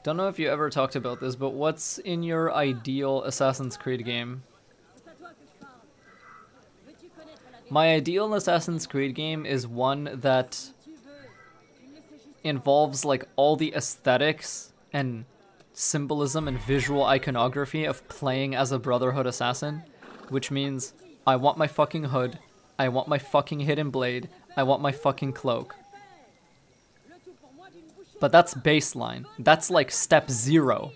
Don't know if you ever talked about this, but what's in your ideal Assassin's Creed game? My ideal Assassin's Creed game is one that involves like all the aesthetics and symbolism and visual iconography of playing as a Brotherhood assassin, which means I want my fucking hood, I want my fucking hidden blade, I want my fucking cloak. But that's baseline. That's like step 0.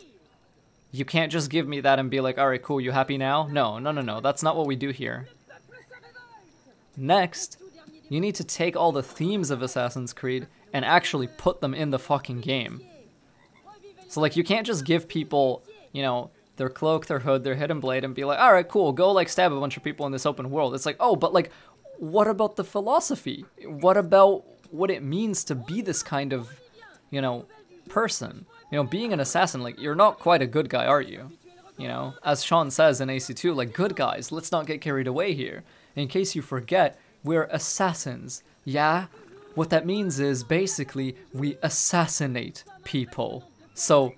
You can't just give me that and be like, alright, cool, you happy now? No, no, no, no. That's not what we do here. Next, you need to take all the themes of Assassin's Creed and actually put them in the fucking game. So like, you can't just give people, you know, their cloak, their hood, their hidden blade and be like, alright, cool, go like stab a bunch of people in this open world. It's like, oh, but like, what about the philosophy? What about what it means to be this kind of, you know, person? You know, being an assassin, like, you're not quite a good guy, are you? You know, as Sean says in AC2, like, good guys, let's not get carried away here. In case you forget, we're assassins, yeah? What that means is, basically, we assassinate people. So,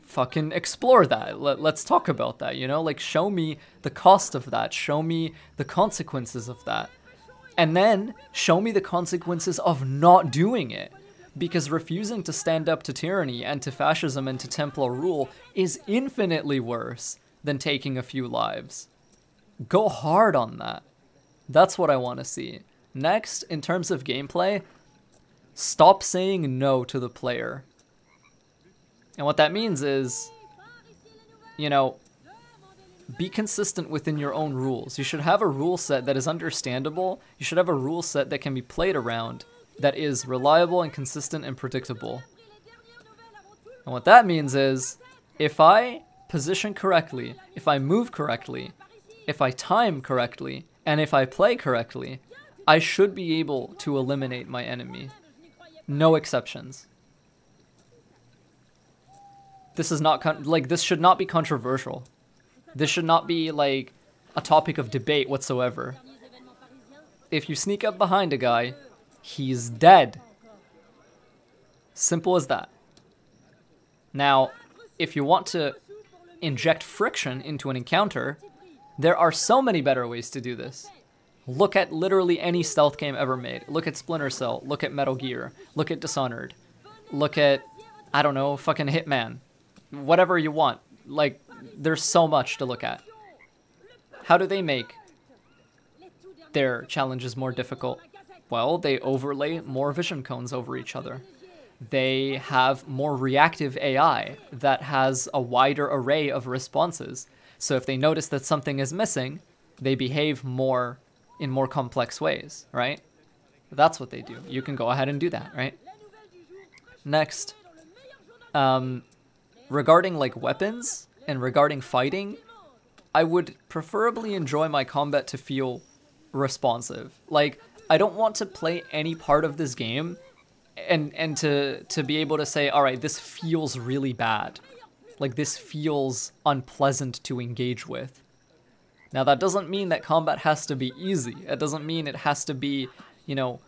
fucking explore that. Let's talk about that, you know? Like, show me the cost of that. Show me the consequences of that. And then, show me the consequences of not doing it. Because refusing to stand up to tyranny and to fascism and to Templar rule is infinitely worse than taking a few lives. Go hard on that. That's what I want to see. Next, in terms of gameplay, stop saying no to the player. And what that means is, you know, be consistent within your own rules. You should have a rule set that is understandable. You should have a rule set that can be played around, that is reliable and consistent and predictable. And what that means is, if I position correctly, if I move correctly, if I time correctly, and if I play correctly, I should be able to eliminate my enemy. No exceptions. This is not, this should not be controversial. This should not be, like, a topic of debate whatsoever. If you sneak up behind a guy, he's dead. Simple as that. Now, if you want to inject friction into an encounter, there are so many better ways to do this. Look at literally any stealth game ever made. Look at Splinter Cell. Look at Metal Gear. Look at Dishonored. Look at, I don't know, fucking Hitman. Whatever you want. Like, there's so much to look at. How do they make their challenges more difficult? Well, they overlay more vision cones over each other. They have more reactive AI that has a wider array of responses. So if they notice that something is missing, they behave more in more complex ways, right? That's what they do. You can go ahead and do that, right? Next, regarding like weapons and regarding fighting, I would preferably enjoy my combat to feel responsive. Like, I don't want to play any part of this game and to be able to say, all right, this feels really bad. Like, this feels unpleasant to engage with. Now, that doesn't mean that combat has to be easy. It doesn't mean it has to be, you know,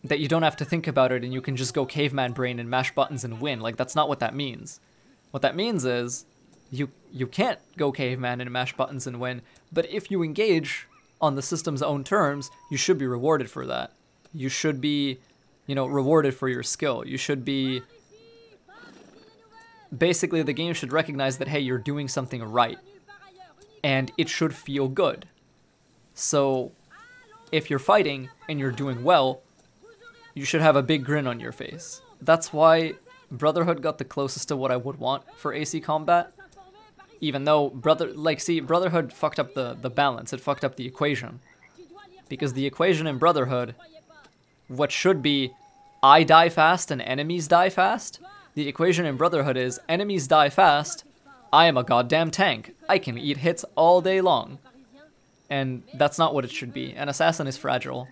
that you don't have to think about it and you can just go caveman brain and mash buttons and win. Like, that's not what that means. What that means is you can't go caveman and mash buttons and win, but if you engage on the system's own terms, you should be rewarded for that. You should be, you know, rewarded for your skill. You should be... Basically, the game should recognize that, hey, you're doing something right. And it should feel good. So, if you're fighting and you're doing well, you should have a big grin on your face. That's why Brotherhood got the closest to what I would want for AC combat. Even though, Brotherhood fucked up the balance. It fucked up the equation. Because the equation in Brotherhood, what should be, I die fast and enemies die fast, the equation in Brotherhood is, enemies die fast, I am a goddamn tank. I can eat hits all day long. And that's not what it should be. An assassin is fragile.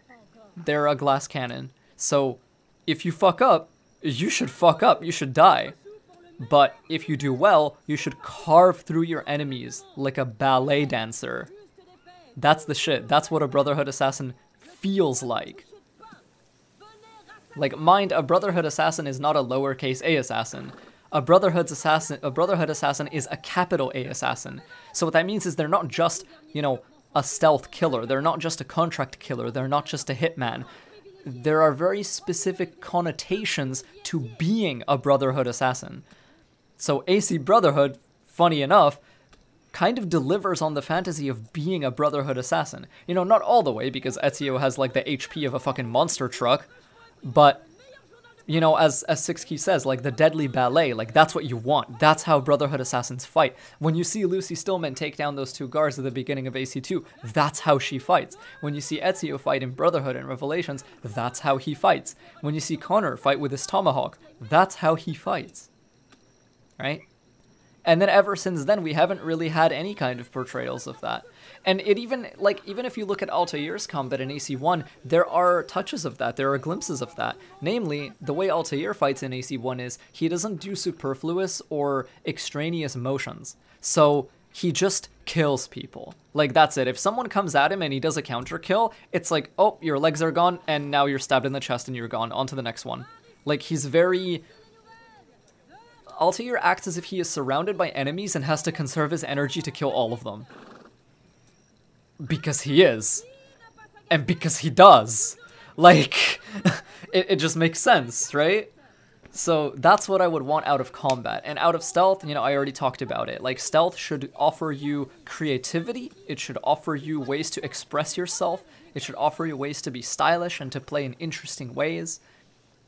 They're a glass cannon. So, if you fuck up, you should fuck up. You should die. But if you do well, you should carve through your enemies like a ballet dancer. That's the shit. That's what a Brotherhood assassin feels like. Like, mind, a Brotherhood assassin is not a lowercase a assassin. A Brotherhood assassin is a capital A assassin. So what that means is they're not just, you know, a stealth killer. They're not just a contract killer. They're not just a hitman. There are very specific connotations to being a Brotherhood assassin. So AC Brotherhood, funny enough, kind of delivers on the fantasy of being a Brotherhood assassin. You know, not all the way, because Ezio has like the HP of a fucking monster truck, but, you know, as 6key says, like the deadly ballet, like that's what you want. That's how Brotherhood assassins fight. When you see Lucy Stillman take down those two guards at the beginning of AC2, that's how she fights. When you see Ezio fight in Brotherhood and Revelations, that's how he fights. When you see Connor fight with his tomahawk, that's how he fights. Right? And then ever since then, we haven't really had any kind of portrayals of that. And it even, like, even if you look at Altair's combat in AC1, there are touches of that, there are glimpses of that. Namely, the way Altair fights in AC1 is he doesn't do superfluous or extraneous motions. So he just kills people. Like, that's it. If someone comes at him and he does a counter kill, it's like, oh, your legs are gone, and now you're stabbed in the chest and you're gone. On to the next one. Like, he's very... Altair acts as if he is surrounded by enemies and has to conserve his energy to kill all of them. Because he is. And because he does. Like, it just makes sense, right? So that's what I would want out of combat. And out of stealth, you know, I already talked about it. Like, stealth should offer you creativity. It should offer you ways to express yourself. It should offer you ways to be stylish and to play in interesting ways.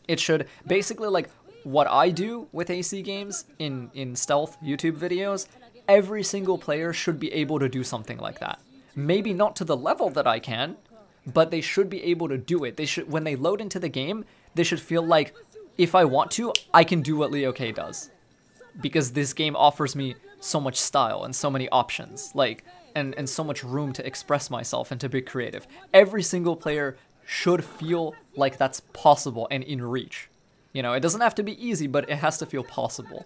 It should basically, like, what I do with AC games in stealth YouTube videos, every single player should be able to do something like that. Maybe not to the level that I can, but they should be able to do it. They should, when they load into the game, they should feel like, if I want to, I can do what Leo K does. Because this game offers me so much style and so many options, like, and so much room to express myself and to be creative. Every single player should feel like that's possible and in reach. You know, it doesn't have to be easy, but it has to feel possible.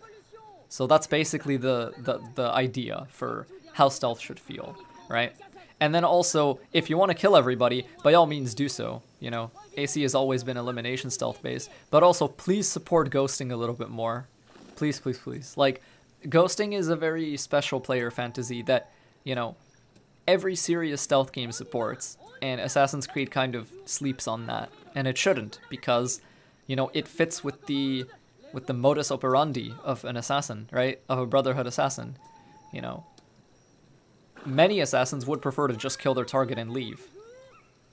So that's basically the idea for how stealth should feel, right? And then also, if you want to kill everybody, by all means do so. You know, AC has always been elimination stealth based, but also please support ghosting a little bit more. Please, please, please. Like, ghosting is a very special player fantasy that, you know, every serious stealth game supports, and Assassin's Creed kind of sleeps on that, and it shouldn't, because, you know, it fits with the modus operandi of an assassin, right? Of a Brotherhood assassin, you know. Many assassins would prefer to just kill their target and leave.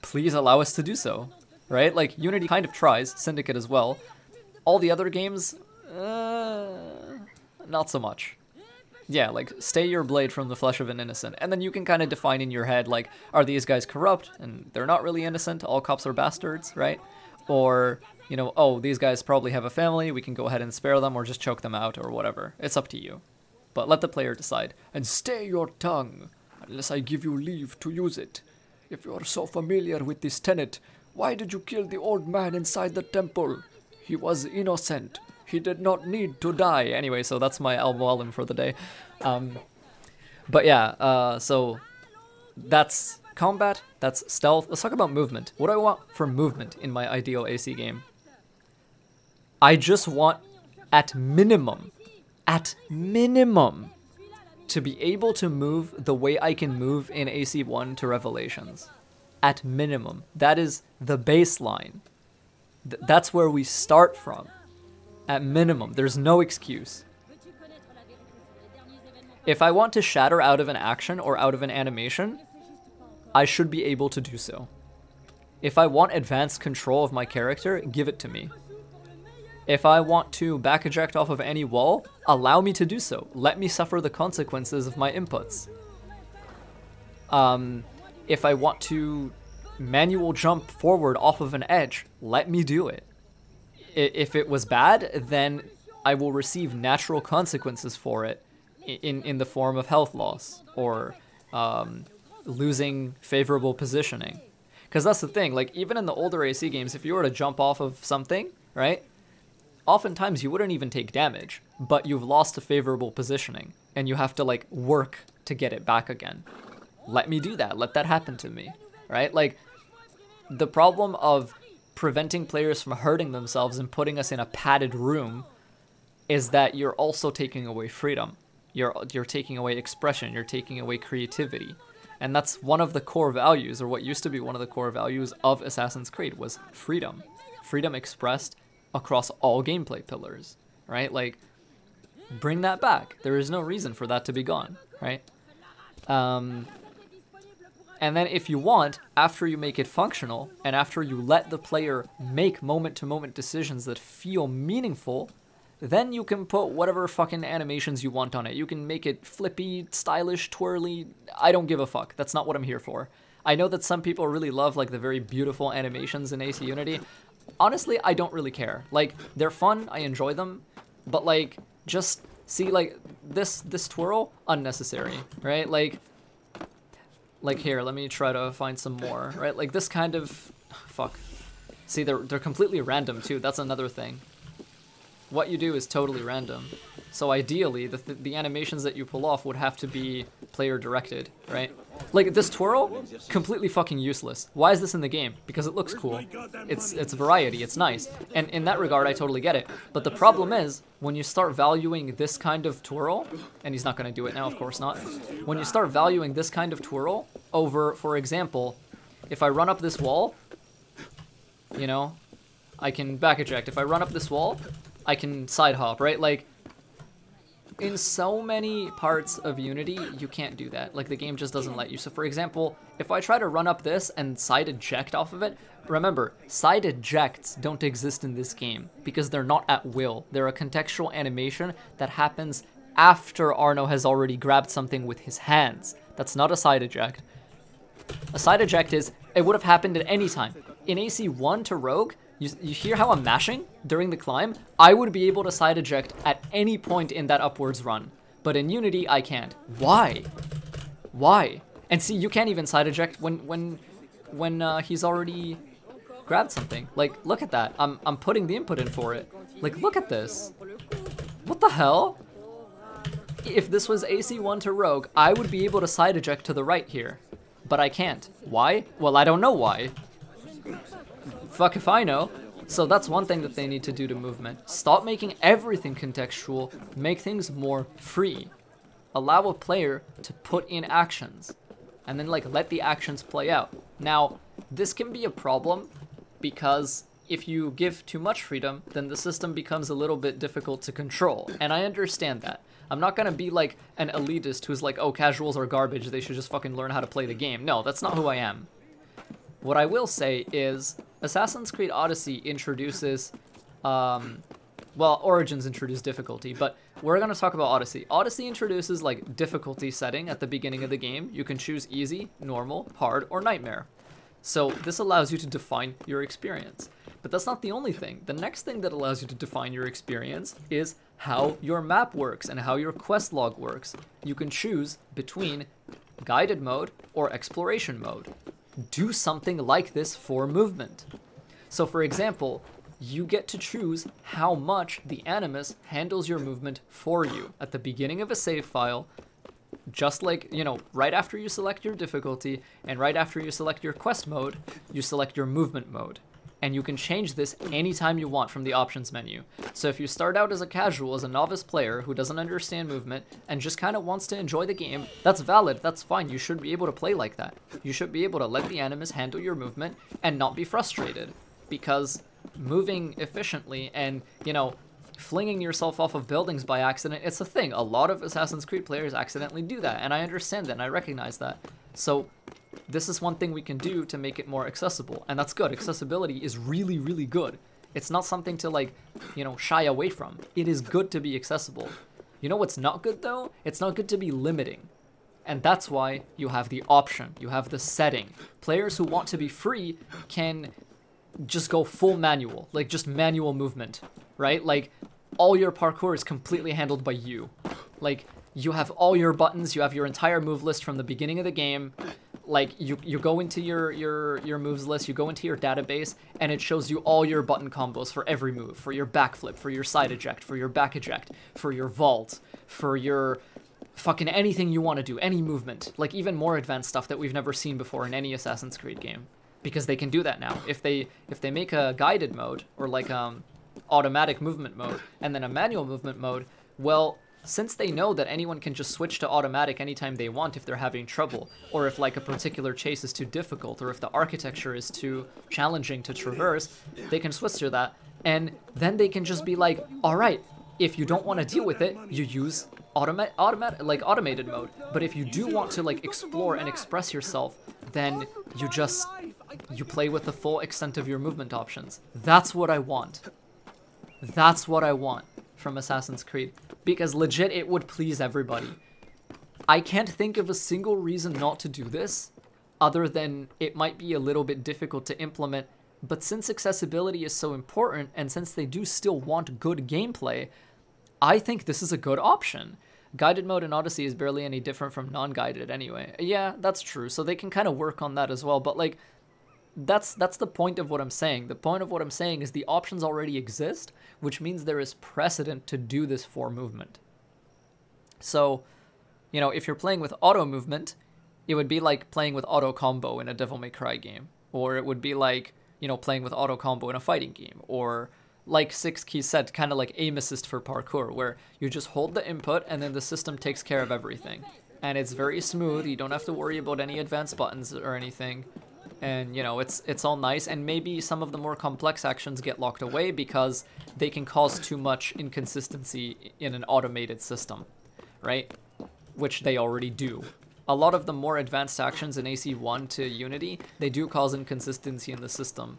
Please allow us to do so, right? Like, Unity kind of tries, Syndicate as well. All the other games, not so much. Yeah, like, stay your blade from the flesh of an innocent, and then you can kind of define in your head, like, are these guys corrupt, and they're not really innocent, all cops are bastards, right? Or, you know, oh, these guys probably have a family, we can go ahead and spare them, or just choke them out, or whatever. It's up to you. But let the player decide. And stay your tongue, unless I give you leave to use it. If you are so familiar with this tenet, why did you kill the old man inside the temple? He was innocent. He did not need to die. Anyway, so that's my al-Mualim for the day. But yeah, so that's combat, that's stealth. Let's talk about movement. What do I want for movement in my ideal AC game? I just want, at minimum, to be able to move the way I can move in AC1 to Revelations. At minimum. That is the baseline. That's where we start from. At minimum. There's no excuse. If I want to shatter out of an action or out of an animation, I should be able to do so. If I want advanced control of my character, give it to me. If I want to back eject off of any wall, allow me to do so. Let me suffer the consequences of my inputs. If I want to manual jump forward off of an edge, let me do it. If it was bad, then I will receive natural consequences for it in the form of health loss or losing favorable positioning. Because that's the thing, like, even in the older AC games, if you were to jump off of something, right? Oftentimes you wouldn't even take damage, but you've lost a favorable positioning, and you have to, like, work to get it back again. Let me do that. Let that happen to me, right? Like, the problem of preventing players from hurting themselves and putting us in a padded room is that you're also taking away freedom. You're taking away expression, you're taking away creativity. And that's one of the core values, or what used to be one of the core values of Assassin's Creed, was freedom. Freedom expressed across all gameplay pillars, right? Like, bring that back. There is no reason for that to be gone, right? And then if you want, after you make it functional, and after you let the player make moment-to-moment decisions that feel meaningful, then you can put whatever fucking animations you want on it. You can make it flippy, stylish, twirly. I don't give a fuck. That's not what I'm here for. I know that some people really love like the very beautiful animations in AC Unity. Honestly, I don't really care. Like, they're fun, I enjoy them, but like, just see, like, this twirl, unnecessary, right? Like here, let me try to find some more, right? Like this kind of, fuck. See, they're completely random too. That's another thing. What you do is totally random. So ideally, the animations that you pull off would have to be player directed, right? Like this twirl, completely fucking useless. Why is this in the game? Because it looks cool. It's variety, it's nice. And in that regard, I totally get it. But the problem is, when you start valuing this kind of twirl, and he's not gonna do it now, of course not. When you start valuing this kind of twirl over, for example, if I run up this wall, you know, I can back eject. If I run up this wall, I can side hop, right? Like, in so many parts of Unity, you can't do that. Like, the game just doesn't let you. So, for example, if I try to run up this and side eject off of it, remember, side ejects don't exist in this game because they're not at will. They're a contextual animation that happens after Arno has already grabbed something with his hands. That's not a side eject. A side eject is, it would have happened at any time. In AC1 to Rogue, you hear how I'm mashing during the climb? I would be able to side eject at any point in that upwards run. But in Unity, I can't. Why? Why? And see, you can't even side eject when he's already grabbed something. Like, look at that. I'm putting the input in for it. Like, look at this. What the hell? If this was AC1 to Rogue, I would be able to side eject to the right here. But I can't. Why? Well, I don't know why. Fuck if I know. So that's one thing that they need to do to movement. Stop making everything contextual, make things more free. Allow a player to put in actions, and then like let the actions play out. Now, this can be a problem because if you give too much freedom, then the system becomes a little bit difficult to control, and I understand that. I'm not gonna be like an elitist who's like, oh, casuals are garbage, they should just fucking learn how to play the game. No, that's not who I am. What I will say is, Assassin's Creed Odyssey introduces, well, Origins introduced difficulty, but we're gonna talk about Odyssey. Odyssey introduces like difficulty setting at the beginning of the game. You can choose easy, normal, hard, or nightmare. So this allows you to define your experience. But that's not the only thing. The next thing that allows you to define your experience is how your map works and how your quest log works. You can choose between guided mode or exploration mode. Do something like this for movement. So for example, you get to choose how much the Animus handles your movement for you at the beginning of a save file, just like, you know, right after you select your difficulty and right after you select your quest mode, you select your movement mode. And you can change this anytime you want from the options menu. So if you start out as a casual, as a novice player who doesn't understand movement and just kind of wants to enjoy the game, that's valid, that's fine. You should be able to play like that. You should be able to let the Animus handle your movement and not be frustrated. Because moving efficiently and, you know, flinging yourself off of buildings by accident, it's a thing. A lot of Assassin's Creed players accidentally do that, and I understand that and I recognize that. So this is one thing we can do to make it more accessible, and that's good. Accessibility is really, really good. It's not something to, like, you know, shy away from. It is good to be accessible. You know what's not good, though? It's not good to be limiting. And that's why you have the option. You have the setting. Players who want to be free can just go full manual, like just manual movement, right? Like, all your parkour is completely handled by you. Like, you have all your buttons, you have your entire move list from the beginning of the game. Like, you go into your moves list, you go into your database, and it shows you all your button combos for every move, for your backflip, for your side eject, for your back eject, for your vault, for your fucking anything you want to do, any movement. Like, even more advanced stuff that we've never seen before in any Assassin's Creed game. because they can do that now. If they make a guided mode, or like automatic movement mode, and then a manual movement mode, well, since they know that anyone can just switch to automatic anytime they want if they're having trouble, or if like a particular chase is too difficult, or if the architecture is too challenging to traverse, they can switch to that, and then they can just be like, all right, if you don't want to deal with it, you use automated mode. But if you do want to like explore and express yourself, then you play with the full extent of your movement options. That's what I want. That's what I want from Assassin's Creed, because legit it would please everybody. I can't think of a single reason not to do this, other than it might be a little bit difficult to implement, but since accessibility is so important, and since they do still want good gameplay, I think this is a good option. Guided mode in Odyssey is barely any different from non-guided anyway. Yeah, that's true, so they can kind of work on that as well, but like, that's the point of what I'm saying. The point of what I'm saying is the options already exist, which means there is precedent to do this for movement. So, you know, if you're playing with auto movement, it would be like playing with auto combo in a Devil May Cry game, or it would be like, you know, playing with auto combo in a fighting game, or like Six Keys said, kind of like aim assist for parkour, where you just hold the input and then the system takes care of everything. And it's very smooth, you don't have to worry about any advanced buttons or anything. And, you know, it's all nice, and maybe some of the more complex actions get locked away because they can cause too much inconsistency in an automated system, right? Which they already do. A lot of the more advanced actions in AC1 to Unity, they do cause inconsistency in the system.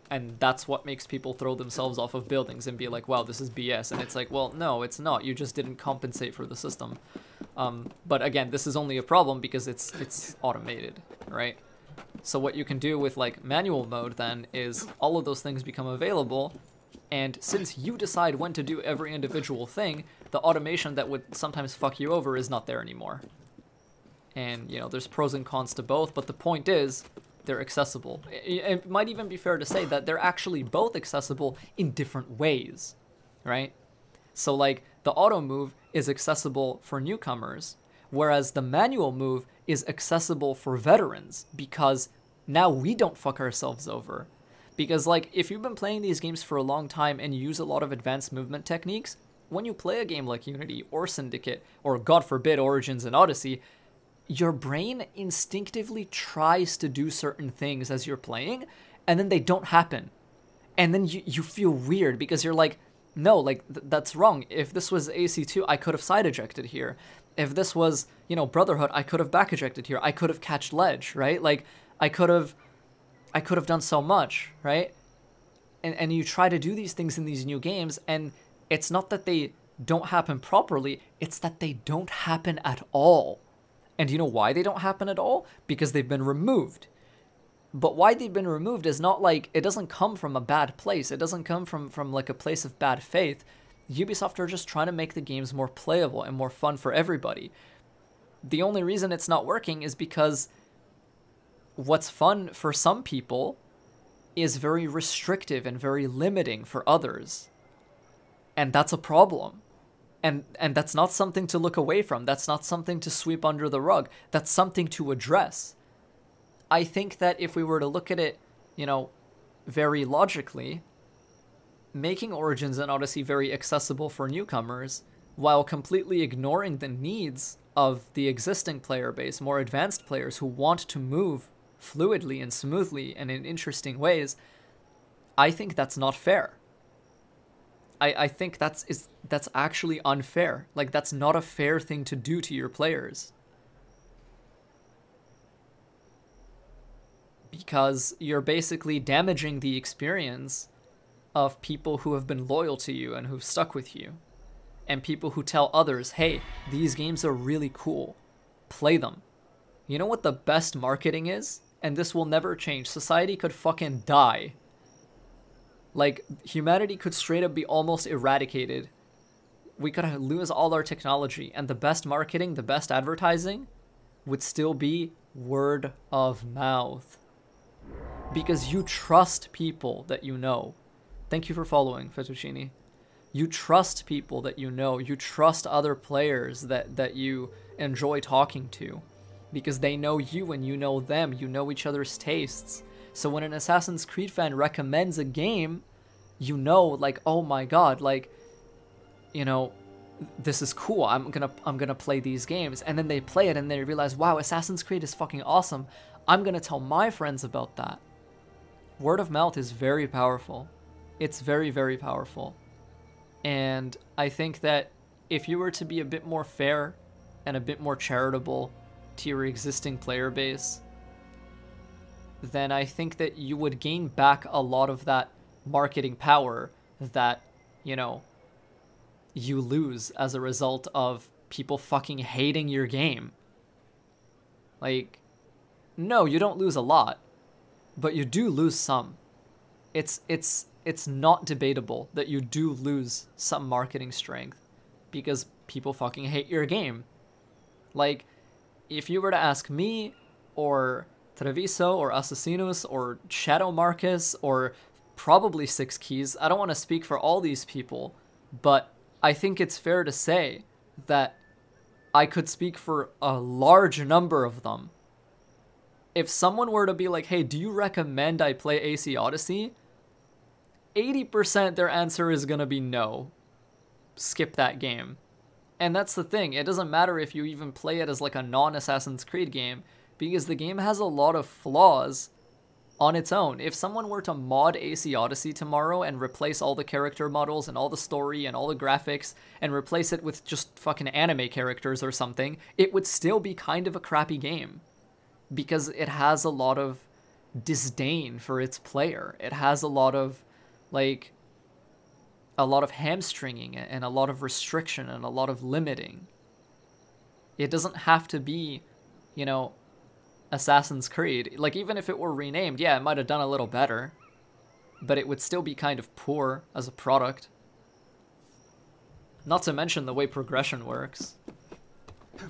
And that's what makes people throw themselves off of buildings and be like, wow, this is BS. And it's like, well, no, it's not. You just didn't compensate for the system. But again, this is only a problem because it's automated, right? So what you can do with like manual mode then is all of those things become available, and since you decide when to do every individual thing, the automation that would sometimes fuck you over is not there anymore. And, you know, there's pros and cons to both, but the point is they're accessible. It might even be fair to say that they're actually both accessible in different ways, right? So like the auto move is accessible for newcomers, whereas the manual move is accessible for veterans, because now we don't fuck ourselves over. Because like, if you've been playing these games for a long time and you use a lot of advanced movement techniques, when you play a game like Unity or Syndicate, or God forbid Origins and Odyssey, your brain instinctively tries to do certain things as you're playing, and then they don't happen. And then you feel weird because you're like, no, like, that's wrong. If this was AC2, I could have side ejected here. If this was, you know, Brotherhood, I could have back ejected here. I could have catched ledge, right? Like, I could have done so much, right? And you try to do these things in these new games, and it's not that they don't happen properly, it's that they don't happen at all. And you know why they don't happen at all? Because they've been removed. But why they've been removed is not like, it doesn't come from a bad place. It doesn't come from like a place of bad faith. Ubisoft are just trying to make the games more playable and more fun for everybody. The only reason it's not working is because what's fun for some people is very restrictive and very limiting for others. And that's a problem. And that's not something to look away from. That's not something to sweep under the rug. That's something to address. I think that if we were to look at it, you know, very logically, making Origins and Odyssey very accessible for newcomers, while completely ignoring the needs of the existing player base, more advanced players who want to move fluidly and smoothly and in interesting ways, I think that's not fair. I think that's actually unfair. Like, that's not a fair thing to do to your players. Because you're basically damaging the experience of people who have been loyal to you and who've stuck with you. And people who tell others, hey, these games are really cool. Play them. You know what the best marketing is? And this will never change. Society could fucking die. Like, humanity could straight up be almost eradicated. We could lose all our technology, and the best marketing, the best advertising would still be word of mouth. Because you trust people that you know. Thank you for following, Fettuccini. You trust people that you know. You trust other players that you enjoy talking to. Because they know you and you know them. You know each other's tastes. So when an Assassin's Creed fan recommends a game, you know, like, oh my god, like, you know, this is cool. I'm gonna play these games. And then they play it and they realize, wow, Assassin's Creed is fucking awesome. I'm gonna tell my friends about that. Word of mouth is very powerful. It's very, very powerful. And I think that if you were to be a bit more fair and a bit more charitable to your existing player base, then I think that you would gain back a lot of that marketing power that, you know, you lose as a result of people fucking hating your game. Like, no, you don't lose a lot, but you do lose some. It's not debatable that you do lose some marketing strength because people fucking hate your game. Like, if you were to ask me, or Treviso, or Assassinus, or Shadow Marcus, or probably Six Keys, I don't want to speak for all these people, but I think it's fair to say that I could speak for a large number of them. If someone were to be like, hey, do you recommend I play AC Odyssey? 80% their answer is gonna be no. Skip that game. And that's the thing, it doesn't matter if you even play it as like a non-Assassin's Creed game, because the game has a lot of flaws on its own. If someone were to mod AC Odyssey tomorrow and replace all the character models and all the story and all the graphics and replace it with just fucking anime characters or something, it would still be kind of a crappy game. Because it has a lot of disdain for its player. It has a lot of, like, a lot of hamstringing and a lot of restriction and a lot of limiting. It doesn't have to be, you know, Assassin's Creed. Like, even if it were renamed, yeah, it might have done a little better, but it would still be kind of poor as a product. Not to mention the way progression works.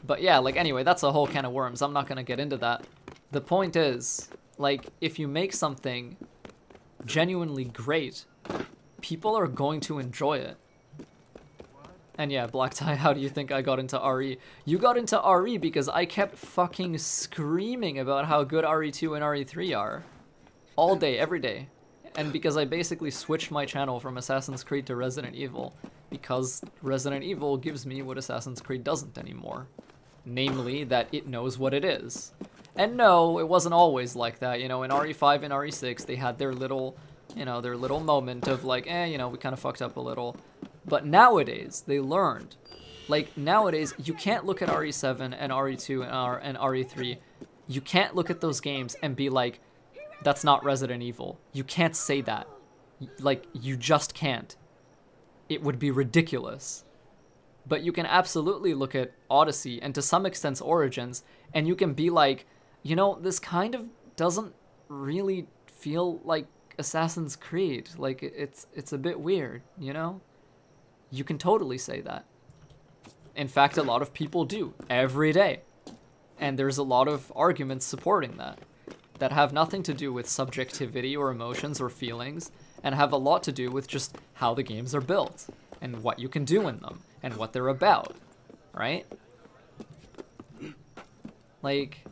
But yeah, like, anyway, that's a whole can of worms. I'm not gonna get into that. The point is, like, if you make something genuinely great, people are going to enjoy it. And yeah, Black Tie, how do you think I got into RE? You got into RE because I kept fucking screaming about how good RE2 and RE3 are. All day, every day. And because I basically switched my channel from Assassin's Creed to Resident Evil. Because Resident Evil gives me what Assassin's Creed doesn't anymore. Namely, that it knows what it is. And no, it wasn't always like that. You know, in RE5 and RE6, they had their little, you know, their little moment of like, you know, we kind of fucked up a little. But nowadays, they learned. Like, nowadays, you can't look at RE7 and RE2 and RE3. You can't look at those games and be like, that's not Resident Evil. You can't say that. Like, you just can't. It would be ridiculous. But you can absolutely look at Odyssey and to some extent Origins, and you can be like, you know, this kind of doesn't really feel like Assassin's Creed. Like, it's a bit weird, you know? You can totally say that. In fact, a lot of people do, every day. And there's a lot of arguments supporting that have nothing to do with subjectivity or emotions or feelings, and have a lot to do with just how the games are built, and what you can do in them, and what they're about, right? Like,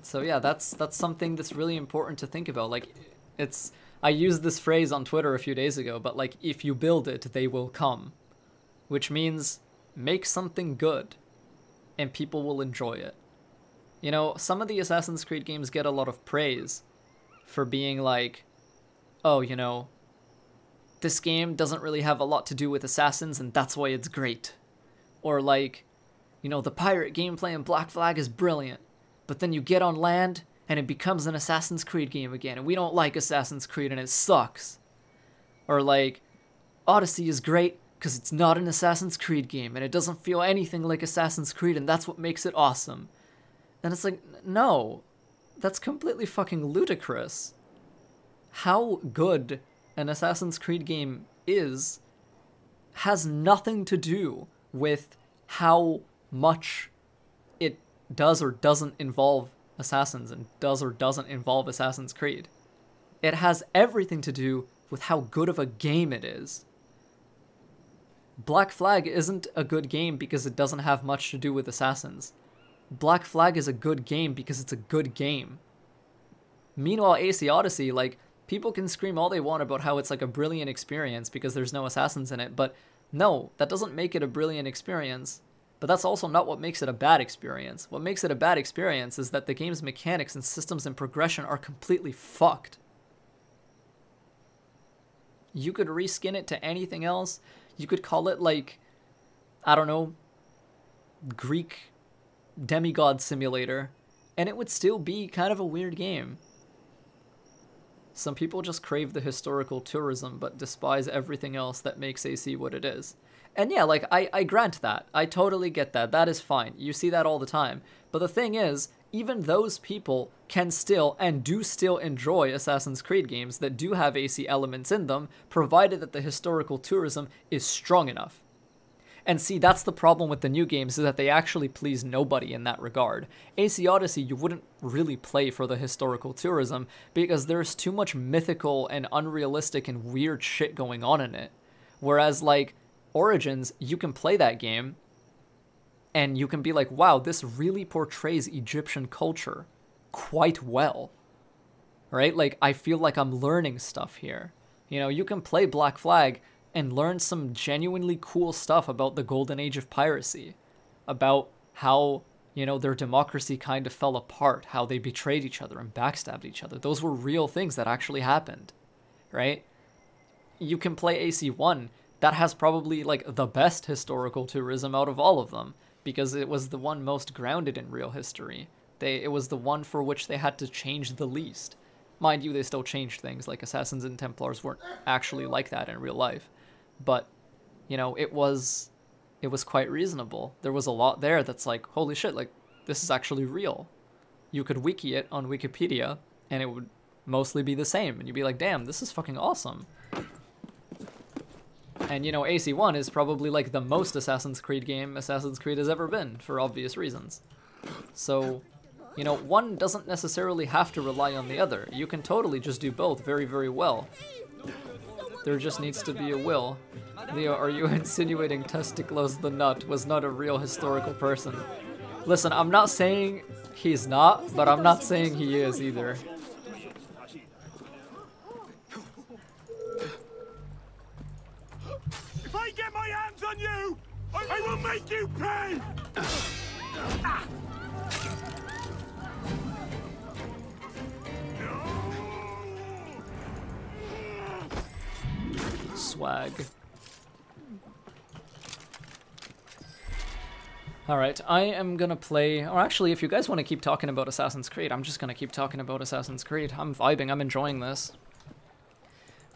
so yeah, that's something that's really important to think about. Like, I used this phrase on Twitter a few days ago, but like, if you build it, they will come. Which means, make something good, and people will enjoy it. You know, some of the Assassin's Creed games get a lot of praise for being like, oh, you know, this game doesn't really have a lot to do with assassins and that's why it's great. Or like, you know, the pirate gameplay in Black Flag is brilliant, but then you get on land and it becomes an Assassin's Creed game again, and we don't like Assassin's Creed and it sucks. Or like, Odyssey is great because it's not an Assassin's Creed game and it doesn't feel anything like Assassin's Creed and that's what makes it awesome. And it's like, no, that's completely fucking ludicrous. How good an Assassin's Creed game is has nothing to do with how much it does or doesn't involve assassins and does or doesn't involve Assassin's Creed. It has everything to do with how good of a game it is. Black Flag isn't a good game because it doesn't have much to do with assassins. Black Flag is a good game because it's a good game. Meanwhile, AC Odyssey, like, people can scream all they want about how it's like a brilliant experience because there's no assassins in it, but no, that doesn't make it a brilliant experience. But that's also not what makes it a bad experience. What makes it a bad experience is that the game's mechanics and systems and progression are completely fucked. You could reskin it to anything else. You could call it like, I don't know, Greek demigod simulator, and it would still be kind of a weird game. Some people just crave the historical tourism but despise everything else that makes AC what it is. And yeah, like, I grant that. I totally get that. That is fine. You see that all the time. But the thing is, even those people can still and do still enjoy Assassin's Creed games that do have AC elements in them, provided that the historical tourism is strong enough. And see, that's the problem with the new games, is that they actually please nobody in that regard. AC Odyssey, you wouldn't really play for the historical tourism because there's too much mythical and unrealistic and weird shit going on in it. Whereas, like, Origins, you can play that game and you can be like, wow, this really portrays Egyptian culture quite well, right? Like, I feel like I'm learning stuff here. You know, you can play Black Flag and learn some genuinely cool stuff about the golden age of piracy, about how, you know, their democracy kind of fell apart, how they betrayed each other and backstabbed each other. Those were real things that actually happened, right? You can play AC1, that has probably like the best historical tourism out of all of them, because it was the one most grounded in real history. It was the one for which they had to change the least. Mind you, they still changed things, like Assassins and Templars weren't actually like that in real life. But, you know, it was quite reasonable. There was a lot there that's like, holy shit, like, this is actually real. You could wiki it on Wikipedia, and it would mostly be the same, and you'd be like, damn, this is fucking awesome. And, you know, AC1 is probably like the most Assassin's Creed game Assassin's Creed has ever been, for obvious reasons. So, you know, one doesn't necessarily have to rely on the other. You can totally just do both very, very well. There just needs to be a will. Leo, are you insinuating Testiclos the Nut was not a real historical person? Listen, I'm not saying he's not, but I'm not saying he is either. If I get my hands on you, I will make you pay! Swag. Alright, I am gonna play, or actually, if you guys want to keep talking about Assassin's Creed, I'm just gonna keep talking about Assassin's Creed. I'm vibing, I'm enjoying this.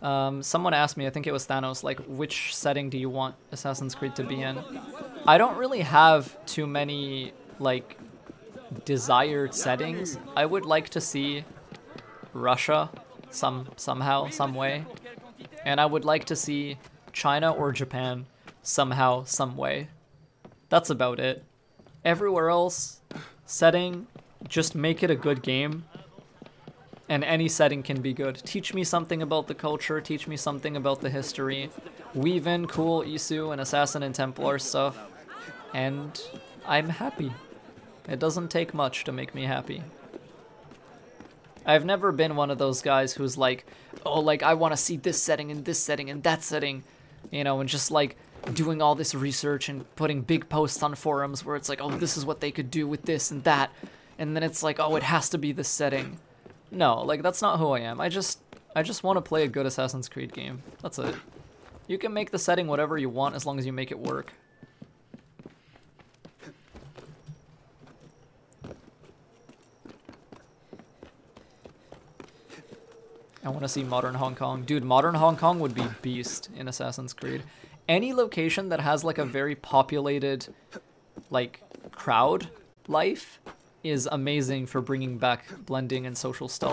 Someone asked me, I think it was Thanos, like, which setting do you want Assassin's Creed to be in? I don't really have too many, like, desired settings. I would like to see Russia somehow, some way. And I would like to see China or Japan somehow, some way. That's about it. Everywhere else, setting, just make it a good game. And any setting can be good. Teach me something about the culture, teach me something about the history. Weave in cool Isu and Assassin and Templar stuff. And I'm happy. It doesn't take much to make me happy. I've never been one of those guys who's like, oh, like, I want to see this setting and that setting, you know, and just like doing all this research and putting big posts on forums where it's like, oh, this is what they could do with this and that. And then it's like, oh, it has to be this setting. No, like, that's not who I am. I just want to play a good Assassin's Creed game. That's it. You can make the setting whatever you want as long as you make it work. I want to see modern Hong Kong. Dude, modern Hong Kong would be beast in Assassin's Creed. Any location that has like a very populated, like, crowd life is amazing for bringing back blending and social stealth.